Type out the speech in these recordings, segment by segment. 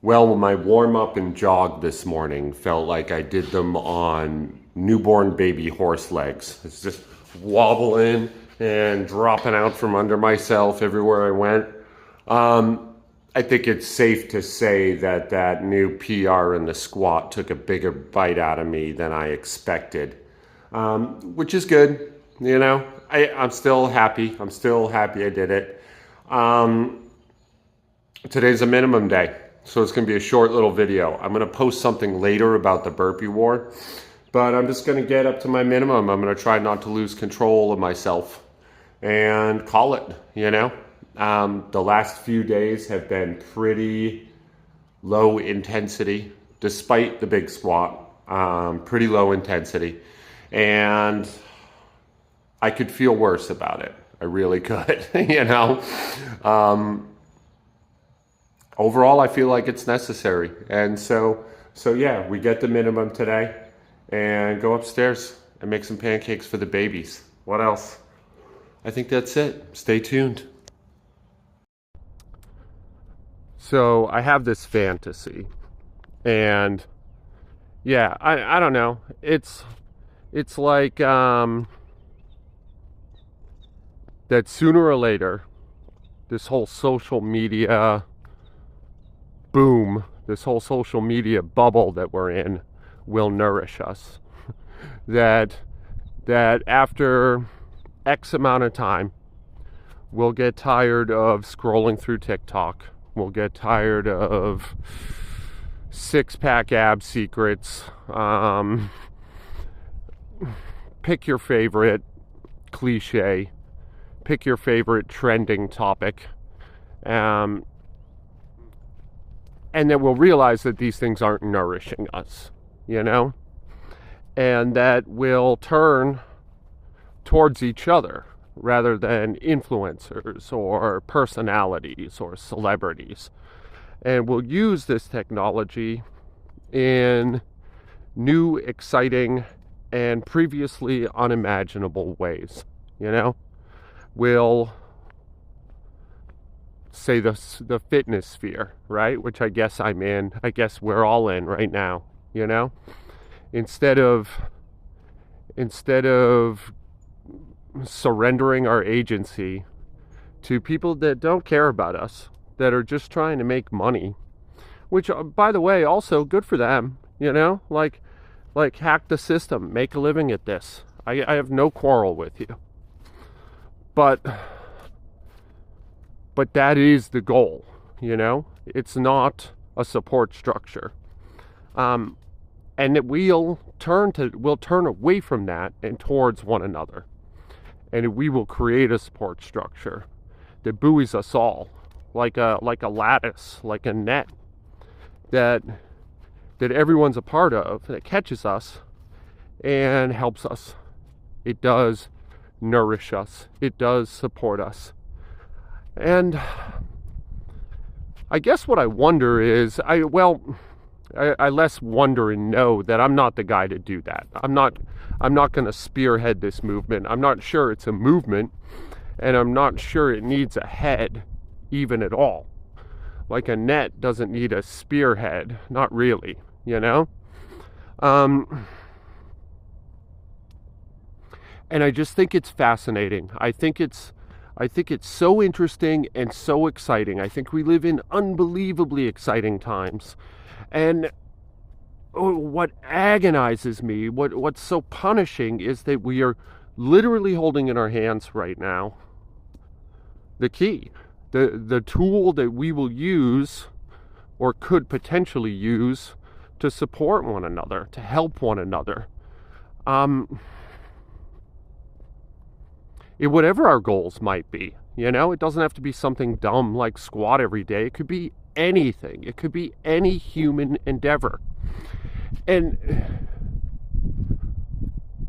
Well, my warm up and jog this morning felt like I did them on newborn baby horse legs. It's just wobbling and dropping out from under myself everywhere I went. I think it's safe to say that that new PR in the squat took a bigger bite out of me than I expected, which is good. You know, I'm still happy. I'm still happy I did it. Today's a minimum day, so it's going to be a short little video. I'm going to post something later about the burpee war, but I'm just going to get up to my minimum. I'm going to try not to lose control of myself and call it, you know. The last few days have been pretty low intensity, despite the big squat, pretty low intensity. And I could feel worse about it. I really could, you know. Overall, I feel like it's necessary. And so yeah, we get the minimum today and go upstairs and make some pancakes for the babies. What else? I think that's it. Stay tuned. So I have this fantasy, and yeah, I don't know. It's like that sooner or later, this whole social media boom, this whole social media bubble that we're in will nourish us. that after X amount of time, we'll get tired of scrolling through TikTok. We'll get tired of six-pack ab secrets. Pick your favorite cliche. Pick your favorite trending topic. And then we'll realize that these things aren't nourishing us, you know? And that we'll turn towards each other rather than influencers or personalities or celebrities. And we'll use this technology in new, exciting, and previously unimaginable ways, you know? We'll say the fitness sphere, right? Which I guess I'm in. I guess we're all in right now, you know? Instead of surrendering our agency to people that don't care about us, that are just trying to make money, which, by the way, also good for them, you know? Like hack the system, make a living at this. I have no quarrel with you. But that is the goal, you know? It's not a support structure. And that we'll turn away from that and towards one another. And we will create a support structure that buoys us all, like a lattice, like a net that everyone's a part of, that catches us and helps us. It does nourish us. It does support us. And I guess what I wonder is, I less wonder and know that I'm not the guy to do that. I'm not going to spearhead this movement. I'm not sure it's a movement, and I'm not sure it needs a head even at all. Like a net doesn't need a spearhead, not really, you know? And I just think it's fascinating. I think it's so interesting and so exciting. I think we live in unbelievably exciting times. And what agonizes me, what's so punishing, is that we are literally holding in our hands right now the key, the tool that we will use or could potentially use to support one another, to help one another. Whatever our goals might be, you know, it doesn't have to be something dumb like squat every day. It could be anything. It could be any human endeavor. And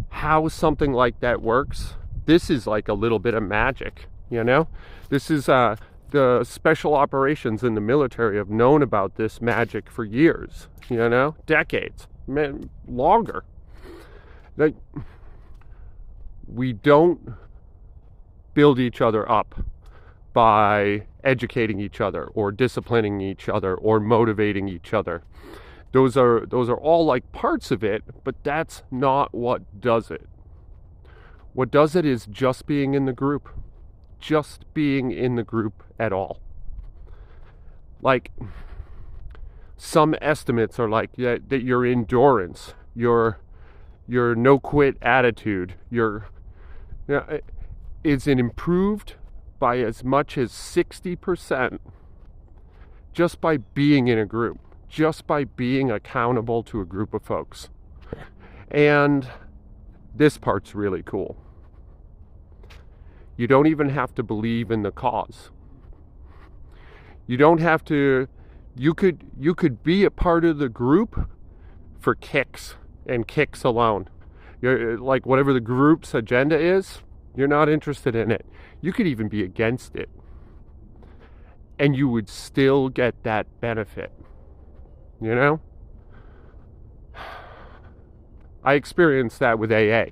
how something like that works, this is like a little bit of magic, you know? This is the special operations in the military have known about this magic for years, you know, decades, longer. Like, we don't build each other up by educating each other or disciplining each other or motivating each other. Those are all like parts of it, but that's not what does it. What does it is just being in the group. Just being in the group at all. Like, some estimates are like that your endurance, your no-quit attitude, is improved by as much as 60% just by being in a group, just by being accountable to a group of folks. And this part's really cool. You don't even have to believe in the cause. You don't have to, you could be a part of the group for kicks and kicks alone. You're like, whatever the group's agenda is, you're not interested in it. You could even be against it. And you would still get that benefit. You know? I experienced that with AA.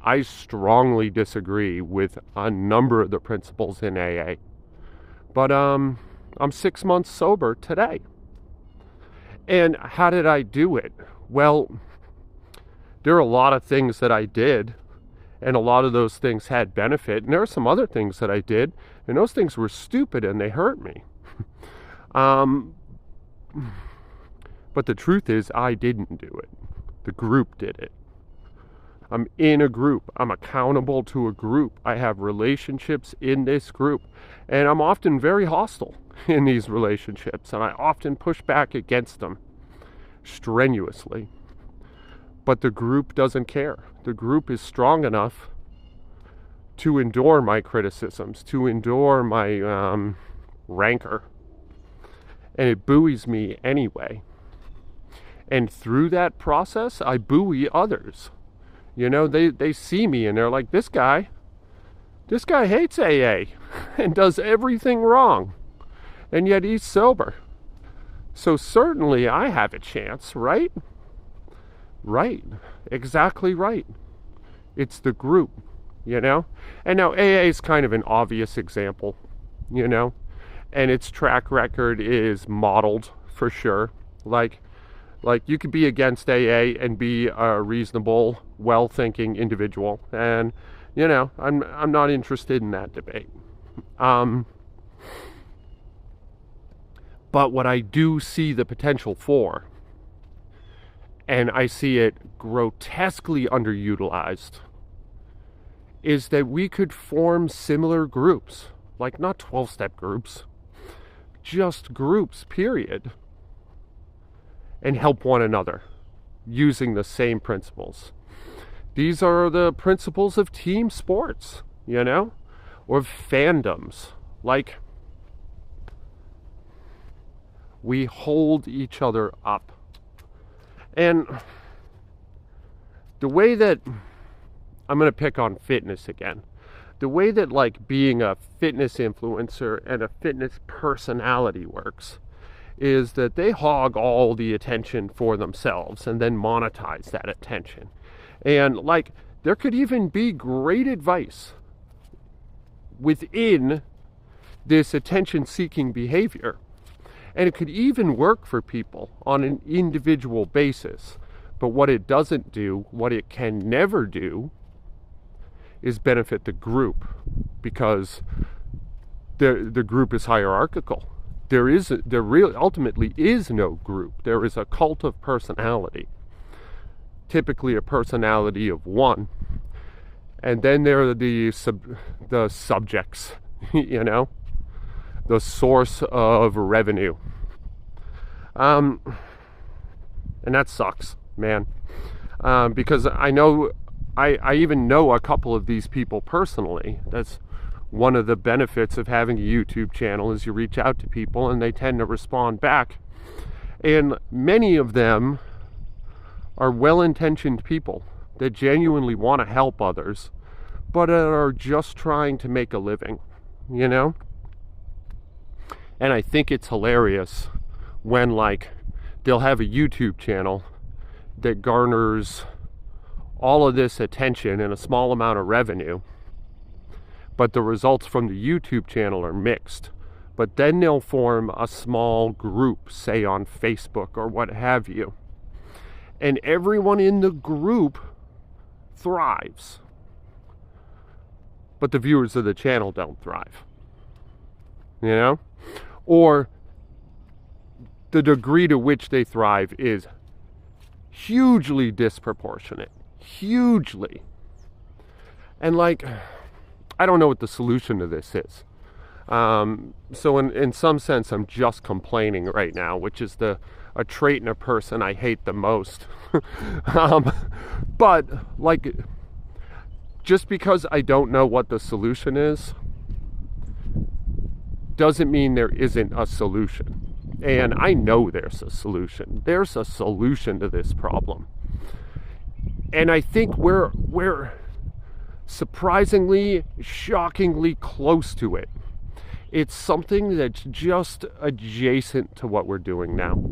I strongly disagree with a number of the principles in AA. But I'm 6 months sober today. And how did I do it? Well, there are a lot of things that I did, and a lot of those things had benefit. And there are some other things that I did, and those things were stupid and they hurt me. But the truth is, I didn't do it. The group did it. I'm in a group. I'm accountable to a group. I have relationships in this group. And I'm often very hostile in these relationships. And I often push back against them strenuously. But the group doesn't care. The group is strong enough to endure my criticisms, to endure my rancor. And it buoys me anyway. And through that process, I buoy others. You know, they see me and they're like, this guy hates AA and does everything wrong. And yet he's sober. So certainly I have a chance, right? Right. Exactly right. It's the group, you know? And now AA is kind of an obvious example, you know? And its track record is modeled for sure. Like you could be against AA and be a reasonable, well-thinking individual. And, you know, I'm not interested in that debate. But what I do see the potential for, and I see it grotesquely underutilized, is that we could form similar groups. Like, not 12-step groups. Just groups, period. And help one another using the same principles. These are the principles of team sports, you know, or fandoms. Like, we hold each other up. And the way that, I'm going to pick on fitness again. The way that, like, being a fitness influencer and a fitness personality works is that they hog all the attention for themselves and then monetize that attention. And, like, there could even be great advice within this attention-seeking behavior. And it could even work for people on an individual basis. But what it doesn't do, what it can never do, is benefit the group. Because the group is hierarchical. There really ultimately is no group. There is a cult of personality. Typically a personality of one. And then there are the subjects, you know, the source of revenue. And that sucks, man. Because I know, I even know a couple of these people personally. That's one of the benefits of having a YouTube channel, is you reach out to people and they tend to respond back. And many of them are well-intentioned people that genuinely want to help others, but are just trying to make a living, you know? And I think it's hilarious when, like, they'll have a YouTube channel that garners all of this attention and a small amount of revenue, but the results from the YouTube channel are mixed. But then they'll form a small group, say on Facebook or what have you. And everyone in the group thrives. But the viewers of the channel don't thrive. You know? Or the degree to which they thrive is hugely disproportionate. Hugely. And like, I don't know what the solution to this is. So in some sense, I'm just complaining right now, which is a trait in a person I hate the most. But like, just because I don't know what the solution is, doesn't mean there isn't a solution. And I know there's a solution. There's a solution to this problem. And I think we're surprisingly, shockingly close to it. It's something that's just adjacent to what we're doing now.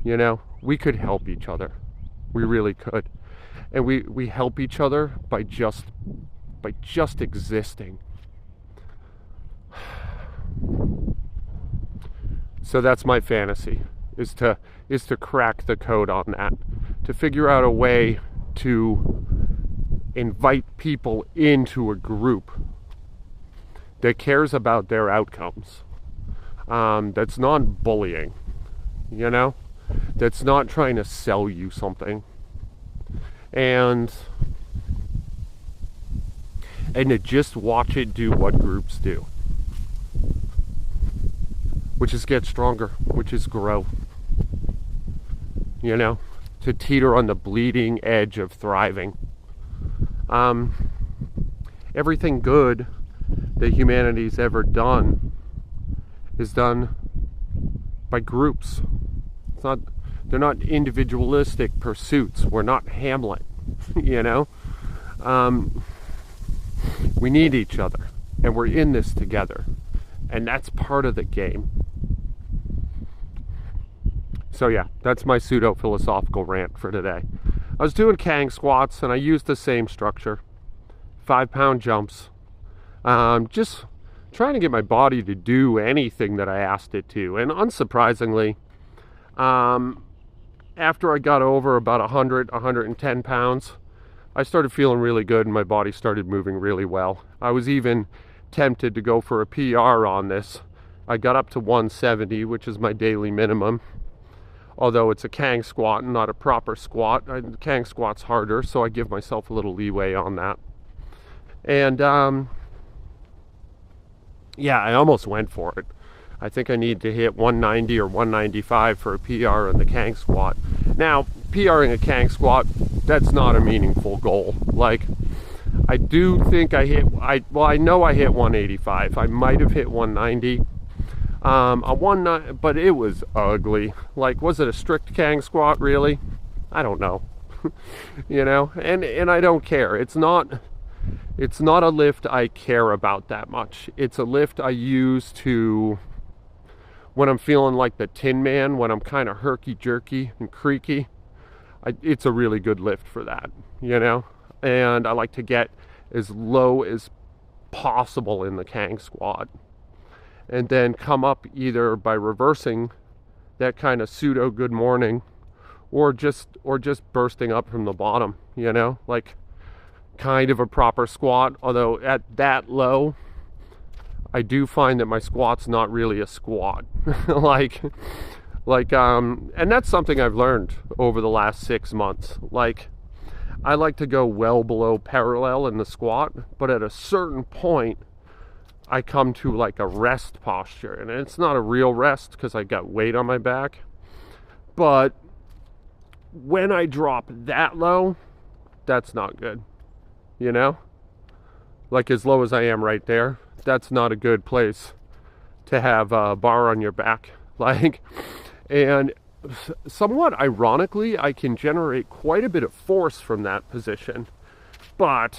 You know, we could help each other. We really could. And we help each other by just existing. So that's my fantasy, is to crack the code on that, to figure out a way to invite people into a group that cares about their outcomes, that's not bullying, you know, that's not trying to sell you something, and to just watch it do what groups do. Which is get stronger, which is grow. You know, to teeter on the bleeding edge of thriving. Everything good that humanity's ever done is done by groups. They're not individualistic pursuits. We're not Hamlet, you know? We need each other, and we're in this together. And that's part of the game. So yeah, that's my pseudo-philosophical rant for today. I was doing Kang Squats, and I used the same structure. 5-pound jumps. Just trying to get my body to do anything that I asked it to. And unsurprisingly, after I got over about 110 pounds, I started feeling really good, and my body started moving really well. I was even tempted to go for a PR on this. I got up to 170, which is my daily minimum. Although it's a Kang squat and not a proper squat. Kang squat's harder, so I give myself a little leeway on that. And yeah, I almost went for it. I think I need to hit 190 or 195 for a PR in the Kang squat. Now, PRing a Kang squat, that's not a meaningful goal. Like, I do think I know I hit 185. I might have hit 190. But it was ugly. Like, was it a strict Kang squat, really? I don't know. You know, and I don't care. It's not a lift I care about that much. It's a lift I use to, when I'm feeling like the Tin Man, when I'm kind of herky-jerky and creaky, it's a really good lift for that, you know? And I like to get as low as possible in the Kang squat. And then come up either by reversing that kind of pseudo good morning, or just bursting up from the bottom, you know, like kind of a proper squat. Although at that low, I do find that my squat's not really a squat. And that's something I've learned over the last 6 months. Like, I like to go well below parallel in the squat, but at a certain point, I come to like a rest posture, and it's not a real rest because I got weight on my back. But when I drop that low, that's not good, you know? Like, as low as I am right there, that's not a good place to have a bar on your back. Like, and somewhat ironically, I can generate quite a bit of force from that position, but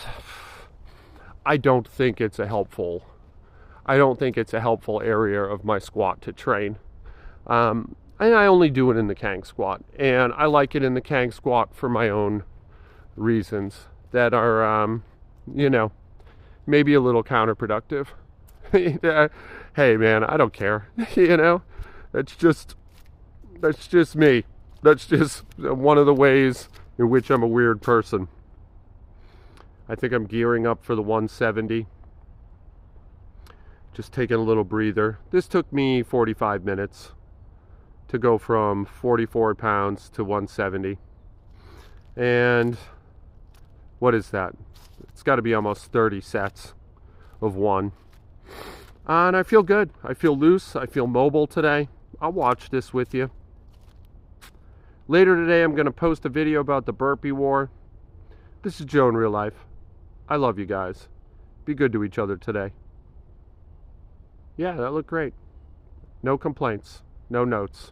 I don't think it's a helpful area of my squat to train. And I only do it in the Kang squat. And I like it in the Kang squat for my own reasons that are, maybe a little counterproductive. Hey man, I don't care. You know, that's just me. That's just one of the ways in which I'm a weird person. I think I'm gearing up for the 170. Just taking a little breather. This took me 45 minutes to go from 44 pounds to 170. And what is that? It's got to be almost 30 sets of one. And I feel good. I feel loose. I feel mobile today. I'll watch this with you. Later today, I'm going to post a video about the burpee war. This is Joe in real life. I love you guys. Be good to each other today. Yeah, that looked great. No complaints. No notes.